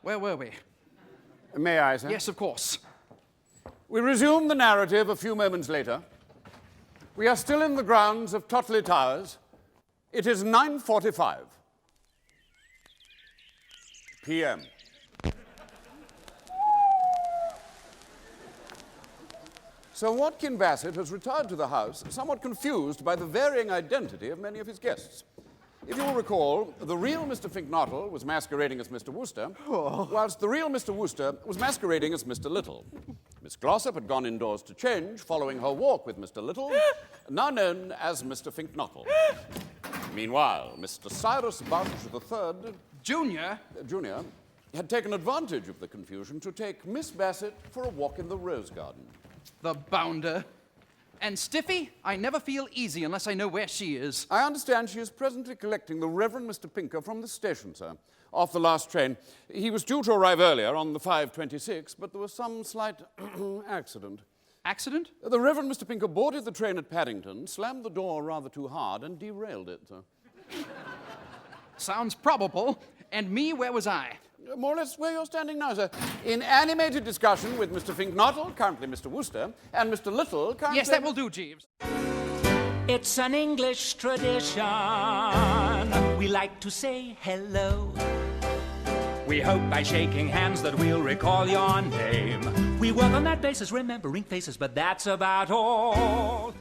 Where were we? May I, sir? Yes, of course. We resume the narrative a few moments later. We are still in the grounds of Totley Towers. It is 9:45 p.m. Sir Watkin Bassett has retired to the house, somewhat confused by the varying identity of many of his guests. If you'll recall, the real Mr. Fink-Nottle was masquerading as Mr. Wooster, whilst the real Mr. Wooster was masquerading as Mr. Little. Miss Glossop had gone indoors to change, following her walk with Mr. Little, now known as Mr. Fink-Nottle. Meanwhile, Mr. Cyrus Bunch III, Junior? Junior, had taken advantage of the confusion to take Miss Bassett for a walk in the rose garden. The bounder. And Stiffy, I never feel easy unless I know where she is. I understand she is presently collecting the Reverend Mr. Pinker from the station, sir, off the last train. He was due to arrive earlier on the 5:26, but there was some slight accident. Accident? The Reverend Mr. Pinker boarded the train at Paddington, slammed the door rather too hard, and derailed it, sir. Sounds probable. And me, where was I? More or less where you're standing now, sir. In animated discussion with Mr. Fink-Nottle, currently Mr. Wooster, and Mr. Little, currently... Yes, that will do, Jeeves. It's an English tradition. We like to say hello. We hope by shaking hands that we'll recall your name. We work on that basis, remembering faces, but that's about all.